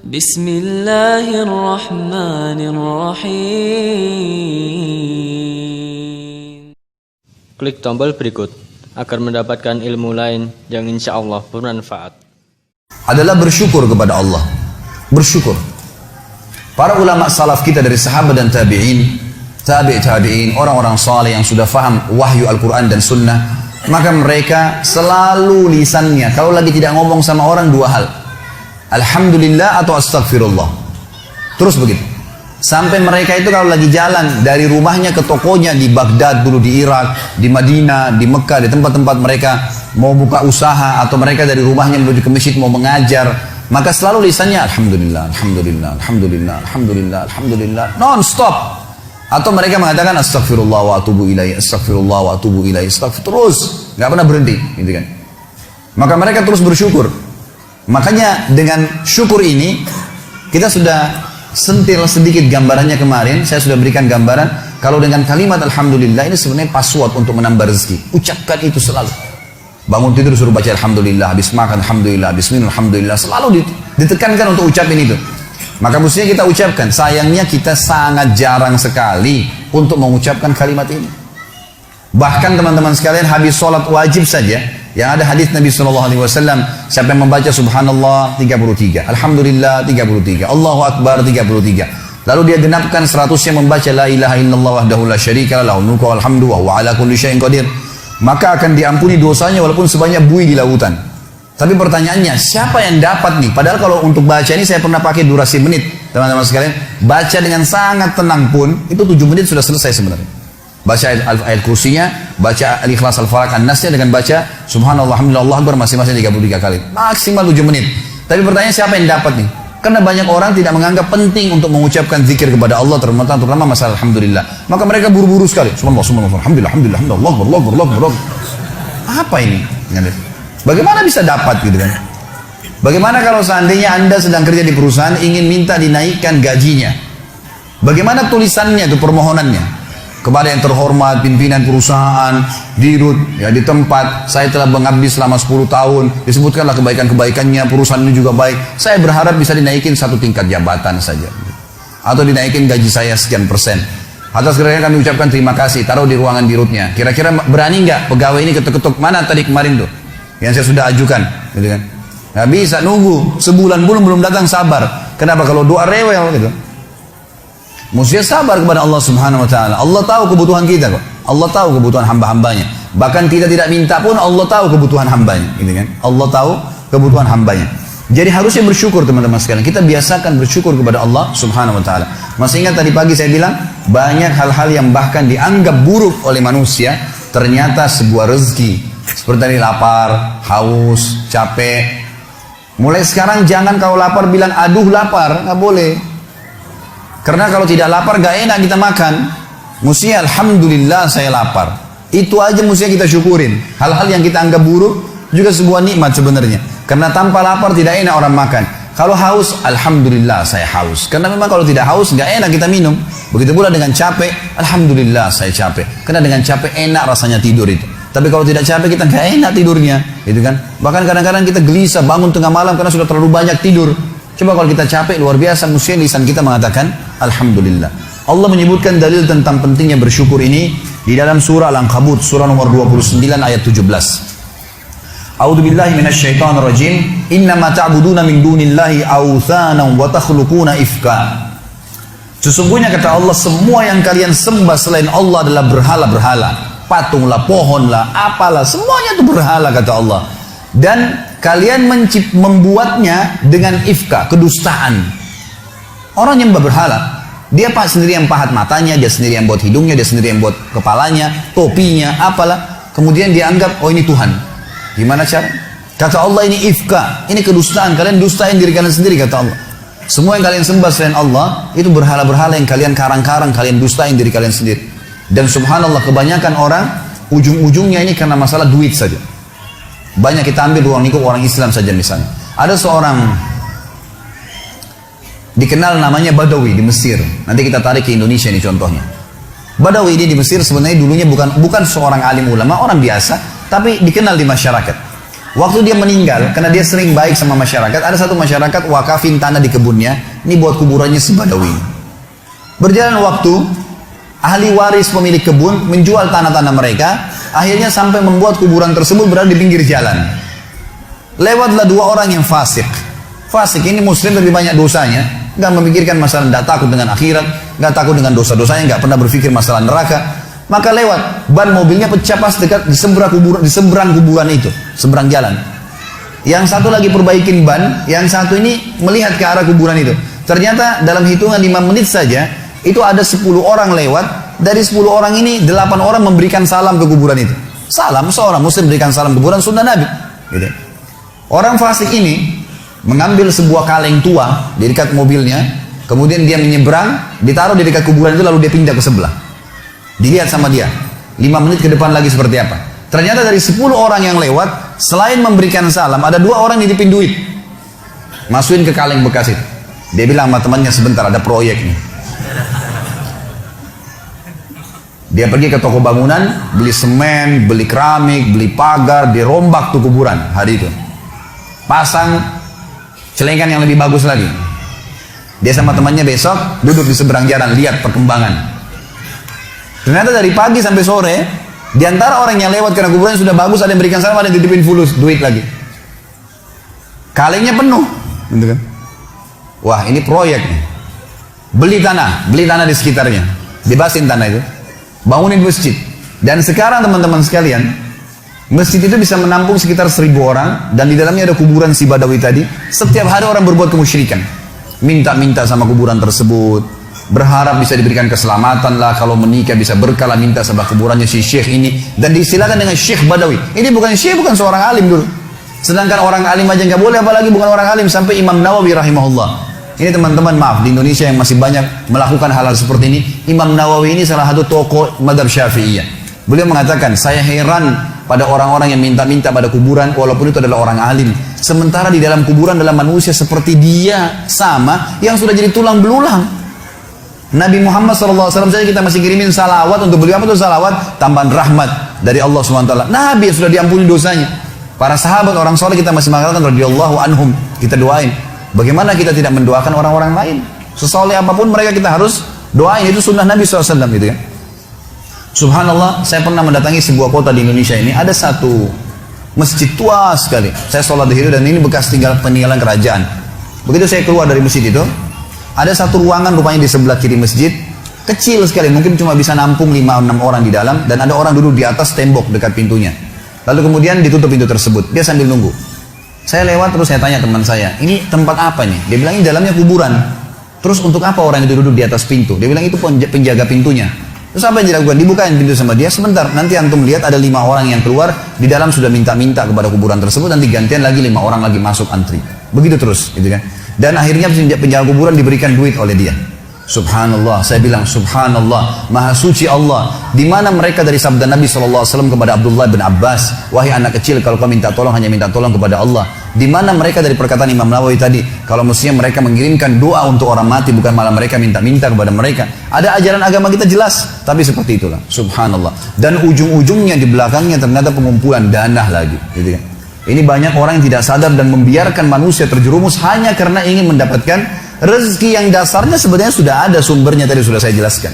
Bismillahirrahmanirrahim. Klik tombol berikut agar mendapatkan ilmu lain yang insya Allah bermanfaat. Adalah bersyukur kepada Allah. Bersyukur. Para ulama salaf kita dari sahabat dan tabi'in, tabi'in, orang-orang saleh yang sudah faham wahyu Al-Quran dan Sunnah, maka mereka selalu lisannya kalau lagi tidak ngomong sama orang dua hal, alhamdulillah atau astagfirullah. Terus begitu. Sampai mereka itu kalau lagi jalan dari rumahnya ke tokonya di Baghdad dulu, di Irak, di Madinah, di Mekah, di tempat-tempat mereka mau buka usaha, atau mereka dari rumahnya menuju ke masjid mau mengajar, maka selalu lisannya alhamdulillah, alhamdulillah, alhamdulillah, alhamdulillah, alhamdulillah, non-stop. Atau mereka mengatakan astagfirullah wa atubu ilaih, astagfirullah wa atubu ilaih, terus, nggak pernah berhenti, gitu kan. Maka mereka terus bersyukur. Makanya dengan syukur ini kita sudah sentil sedikit gambarannya kemarin. Saya sudah berikan gambaran kalau dengan kalimat alhamdulillah ini sebenarnya password untuk menambah rezeki. Ucapkan itu selalu. Bangun tidur suruh baca alhamdulillah, habis makan alhamdulillah, habis minum alhamdulillah, selalu ditekankan untuk ucapin itu. Maka mestinya kita ucapkan. Sayangnya kita sangat jarang sekali untuk mengucapkan kalimat ini. Bahkan teman-teman sekalian, habis sholat wajib saja, yang ada hadis Nabi SAW, siapa yang membaca subhanallah 33, alhamdulillah 33, Allahu Akbar 33, lalu dia genapkan 100-nya membaca la ilaha illallah wahdahu la syarika lahu mulku wal hamdu wa huwa ala kulli syai'in qadir, maka akan diampuni dosanya walaupun sebanyak buih di lautan. Tapi pertanyaannya, siapa yang dapat nih? Padahal kalau untuk baca ini saya pernah pakai durasi menit, teman-teman sekalian. Baca dengan sangat tenang pun itu 7 menit sudah selesai sebenarnya. Baca ayat kursinya, baca Al-Ikhlas, Al-Falaq, An-Nasnya, dengan baca subhanallah, alhamdulillah, Allah Akbar masing-masing 33 kali. Maksimal 7 menit. Tapi pertanyaan, siapa yang dapat nih? Karena banyak orang tidak menganggap penting untuk mengucapkan zikir kepada Allah, terutama masalah alhamdulillah. Maka mereka buru-buru sekali. Subhanallah, subhanallah, alhamdulillah, alhamdulillah, alhamdulillah, Allah Akbar. Apa ini? Bagaimana bisa dapat gitu kan? Bagaimana kalau seandainya Anda sedang kerja di perusahaan ingin minta dinaikkan gajinya? Bagaimana tulisannya itu, permohonannya? Kepada yang terhormat pimpinan perusahaan, dirut ya di tempat saya telah mengabdi selama 10 tahun, disebutkanlah kebaikan-kebaikannya, perusahaan ini juga baik, saya berharap bisa dinaikin 1 tingkat jabatan saja, atau dinaikin gaji saya sekian persen. Atas kerana kami ucapkan terima kasih, taruh di ruangan dirutnya. Kira-kira berani nggak pegawai ini ketuk-ketuk, mana tadi kemarin tuh yang saya sudah ajukan, gitu kan? Nggak bisa nunggu sebulan belum datang, sabar. Kenapa? Kalau doa rewel gitu. Mesti sabar kepada Allah Subhanahu wa taala. Allah tahu kebutuhan kita kok. Allah tahu kebutuhan hamba-hambanya. Bahkan kita tidak minta pun Allah tahu kebutuhan hambanya, gitu kan? Allah tahu kebutuhan hambanya. Jadi harusnya bersyukur teman-teman sekalian. Kita biasakan bersyukur kepada Allah Subhanahu wa taala. Masih ingat tadi pagi saya bilang, banyak hal-hal yang bahkan dianggap buruk oleh manusia ternyata sebuah rezeki. Seperti tadi lapar, haus, capek. Mulai sekarang jangan kalau lapar bilang aduh lapar, nggak boleh. Karena kalau tidak lapar gak enak kita makan. Mestinya alhamdulillah saya lapar. Itu aja mestinya kita syukurin. Hal-hal yang kita anggap buruk juga sebuah nikmat sebenarnya. Karena tanpa lapar tidak enak orang makan. Kalau haus, alhamdulillah saya haus. Karena memang kalau tidak haus gak enak kita minum. Begitu pula dengan capek, alhamdulillah saya capek. Karena dengan capek enak rasanya tidur itu. Tapi kalau tidak capek kita gak enak tidurnya, gitu kan? Bahkan kadang-kadang kita gelisah bangun tengah malam karena sudah terlalu banyak tidur. Coba kalau kita capek luar biasa, mestinya lisan kita mengatakan alhamdulillah. Allah menyebutkan dalil tentang pentingnya bersyukur ini di dalam surah Al-Ankabut, surah nomor 29 ayat 17. A'udzu billahi minasyaitonir rajim. Innama ta'buduna min dunillahi awthanan wa takhluquna ifka. Sesungguhnya kata Allah, semua yang kalian sembah selain Allah adalah berhala-berhala. Patunglah, pohonlah, apalah, semuanya itu berhala kata Allah. Dan kalian membuatnya dengan ifka, kedustaan. Orang yang berhala, dia sendiri yang pahat matanya, dia sendiri yang buat hidungnya, dia sendiri yang buat kepalanya, topinya, apalah. Kemudian dia anggap, oh ini Tuhan. Gimana cara? Kata Allah, ini ifka, ini kedustaan. Kalian dustain diri kalian sendiri kata Allah. Semua yang kalian sembah selain Allah itu berhala-berhala yang kalian karang-karang, kalian dustain diri kalian sendiri. Dan subhanallah, kebanyakan orang ujung-ujungnya ini karena masalah duit saja. Banyak kita ambil ruang lingkup orang Islam saja misalnya. Ada seorang dikenal namanya Badawi di Mesir. Nanti kita tarik ke Indonesia ini contohnya. Badawi ini di Mesir sebenarnya dulunya bukan seorang alim ulama, orang biasa, tapi dikenal di masyarakat. Waktu dia meninggal, karena dia sering baik sama masyarakat, ada satu masyarakat wakafin tanah di kebunnya, ini buat kuburannya si Badawi. Berjalan waktu, ahli waris pemilik kebun menjual tanah-tanah mereka, akhirnya sampai membuat kuburan tersebut berada di pinggir jalan. Lewatlah dua orang yang fasik. Fasik ini muslim lebih banyak dosanya, nggak memikirkan masalah, nggak takut dengan akhirat, nggak takut dengan dosa-dosanya, nggak pernah berpikir masalah neraka. Maka lewat, ban mobilnya pecah pas dekat di seberang kuburan itu, seberang jalan. Yang satu lagi perbaikin ban, yang satu ini melihat ke arah kuburan itu. Ternyata dalam hitungan 5 menit saja, itu ada 10 orang lewat. Dari 10 orang ini, 8 orang memberikan salam ke kuburan itu. Salam, seorang muslim berikan salam ke kuburan sunnah Nabi. Gitu. Orang fasik ini mengambil sebuah kaleng tua di dekat mobilnya, kemudian dia menyeberang, ditaruh di dekat kuburan itu, lalu dia pindah ke sebelah. Dilihat sama dia 5 menit ke depan lagi seperti apa. Ternyata dari 10 orang yang lewat, selain memberikan salam, ada 2 orang yang ditipin duit, masukin ke kaleng bekas itu. Dia bilang sama temannya, sebentar ada proyek nih. Dia pergi ke toko bangunan, beli semen, beli keramik, beli pagar, dirombak tuh kuburan hari itu, pasang celengan yang lebih bagus lagi. Dia sama temannya besok duduk di seberang jalan, lihat perkembangan. Ternyata dari pagi sampai sore, di antara orang yang lewat karena kuburannya sudah bagus, ada yang berikan salam, ada yang titipin fulus, duit lagi. Kalengnya penuh, gitu kan? Wah, ini proyek nih. Beli tanah di sekitarnya, bebasin tanah itu, bangunin masjid. Dan sekarang teman-teman sekalian, masjid itu bisa menampung sekitar 1000 orang, dan di dalamnya ada kuburan si Badawi tadi. Setiap hari orang berbuat kemusyrikan, minta-minta sama kuburan tersebut, berharap bisa diberikan keselamatan lah, kalau menikah bisa berkah lah, minta sama kuburannya si syekh ini, dan diistilahkan dengan Syekh Badawi. Ini bukan syekh, bukan seorang alim dulu. Sedangkan orang alim aja nggak boleh, apalagi bukan orang alim. Sampai Imam Nawawi rahimahullah. Ini teman-teman, maaf, di Indonesia yang masih banyak melakukan hal-hal seperti ini. Imam Nawawi ini salah satu tokoh madhab Syafi'iyah. Beliau mengatakan, saya heran pada orang-orang yang minta-minta pada kuburan, walaupun itu adalah orang alim. Sementara di dalam kuburan adalah manusia seperti dia, sama, yang sudah jadi tulang belulang. Nabi Muhammad SAW saja kita masih kirimin salawat untuk beliau. Apa itu salawat? Tambahan rahmat dari Allah SWT. Nabi sudah diampuni dosanya. Para sahabat, orang soleh kita masih mengatakan radhiyallahu anhum, kita doain. Bagaimana kita tidak mendoakan orang-orang lain? Sesoleh apapun mereka kita harus doain. Itu sunnah Nabi SAW gitu kan. Subhanallah, saya pernah mendatangi sebuah kota di Indonesia ini. Ada satu masjid tua sekali. Saya sholat di situ dan ini bekas peninggalan kerajaan. Begitu saya keluar dari masjid itu, ada satu ruangan rupanya di sebelah kiri masjid, kecil sekali, mungkin cuma bisa nampung 5-6 orang di dalam, dan ada orang duduk di atas tembok dekat pintunya. Lalu kemudian ditutup pintu tersebut, dia sambil nunggu. Saya lewat terus saya tanya teman saya, ini tempat apa nih? Dia bilang ini dalamnya kuburan. Terus untuk apa orang itu duduk di atas pintu? Dia bilang itu penjaga pintunya. Terus apa yang dilakukan? Dibukain pintu sama dia, sebentar, nanti antum lihat ada 5 orang yang keluar, di dalam sudah minta-minta kepada kuburan tersebut, nanti gantian lagi 5 orang lagi masuk antri. Begitu terus, gitu kan. Dan akhirnya penjaga kuburan diberikan duit oleh dia. Subhanallah, saya bilang subhanallah, maha suci Allah. Di mana mereka dari sabda Nabi SAW kepada Abdullah bin Abbas, wahai anak kecil, kalau kau minta tolong hanya minta tolong kepada Allah. Di mana mereka dari perkataan Imam Nawawi tadi, kalau mestinya mereka mengirimkan doa untuk orang mati, bukan malah mereka minta-minta kepada mereka. Ada ajaran agama kita jelas, tapi seperti itulah. Subhanallah. Dan ujung-ujungnya di belakangnya ternyata pengumpulan dana lagi, gitu kan. Ini banyak orang yang tidak sadar dan membiarkan manusia terjerumus hanya karena ingin mendapatkan rezeki yang dasarnya sebenarnya sudah ada sumbernya, tadi sudah saya jelaskan.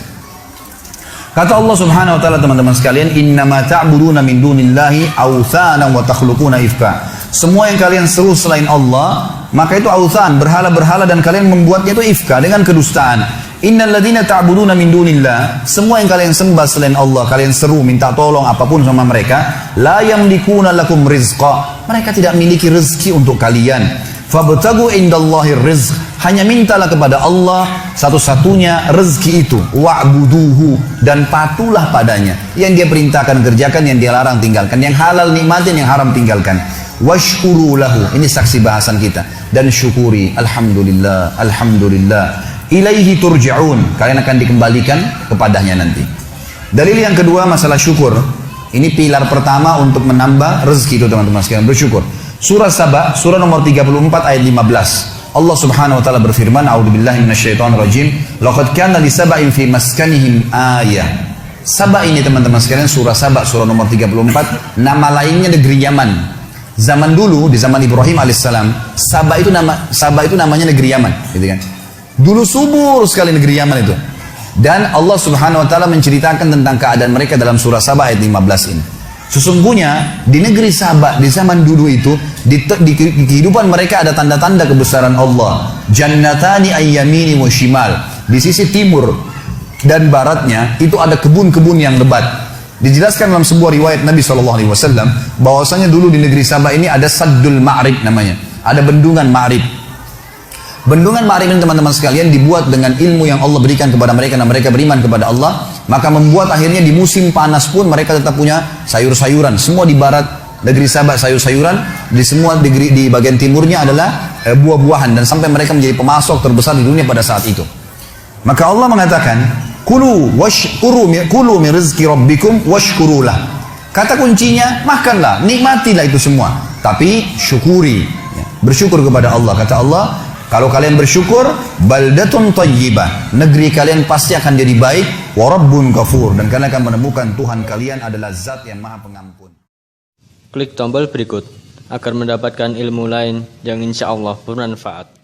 Kata Allah Subhanahu wa taala, teman-teman sekalian, innama ta'buduna min dunillahi awthanan wa takhluquna ifka. Semua yang kalian seru selain Allah, maka itu authan, berhala-berhala, dan kalian membuatnya itu ifka dengan kedustaan. Innal ladzina ta'buduna min dunillah, semua yang kalian sembah selain Allah, kalian seru minta tolong apapun sama mereka, la yamlikuna lakum rizqa, mereka tidak memiliki rezeki untuk kalian. Fabtagu indallahi rizq, hanya mintalah kepada Allah satu-satunya rezeki itu. Wa'buduhu, dan patuhlah padanya. Yang dia perintahkan kerjakan, yang dia larang tinggalkan, yang halal nikmatin, yang haram tinggalkan. Washkuru lahu, ini saksi bahasan kita, dan syukuri. Alhamdulillah, alhamdulillah. Ilaihi turja'un, kalian akan dikembalikan kepadanya nanti. Dalil yang kedua masalah syukur. Ini pilar pertama untuk menambah rezeki itu, teman-teman sekalian, bersyukur. Surah Saba, surah nomor 34 ayat 15. Allah Subhanahu wa taala berfirman, a'udzubillahi minasyaitonir rajim, laqad kana li sab'in fi maskanihim ayah. Saba ini, teman-teman sekalian, surah Saba, surah nomor 34, nama lainnya negeri Yaman. Zaman dulu, di zaman Ibrahim alaihissalam, Sabah itu namanya negeri Yaman, gitu kan. Dulu subur sekali negeri Yaman itu. Dan Allah Subhanahu wa taala menceritakan tentang keadaan mereka dalam surah Sabah ayat 15 ini. Sesungguhnya di negeri Sabah di zaman dulu itu di kehidupan mereka ada tanda-tanda kebesaran Allah. Jannatani ayyamini wa shimal. Di sisi timur dan baratnya itu ada kebun-kebun yang lebat. Dijelaskan dalam sebuah riwayat Nabi SAW bahwasanya dulu di negeri Sabah ini ada Saddul Ma'rib namanya. Ada bendungan Ma'rib. Bendungan Ma'rib ini teman-teman sekalian dibuat dengan ilmu yang Allah berikan kepada mereka dan mereka beriman kepada Allah, maka membuat akhirnya di musim panas pun mereka tetap punya sayur-sayuran. Semua di barat negeri Sabah sayur-sayuran, di semua di bagian timurnya adalah buah-buahan dan sampai mereka menjadi pemasok terbesar di dunia pada saat itu. Maka Allah mengatakan, kulu min rizki rabbikum washkurulah. Kata kuncinya, makanlah, nikmatilah itu semua, tapi syukuri, bersyukur kepada Allah. Kata Allah, kalau kalian bersyukur, baldatun tayyibah, negeri kalian pasti akan jadi baik, wa rabbun ghafur, dan kalian akan menemukan Tuhan kalian adalah zat yang maha pengampun. Klik tombol berikut agar mendapatkan ilmu lain yang insya Allah bermanfaat.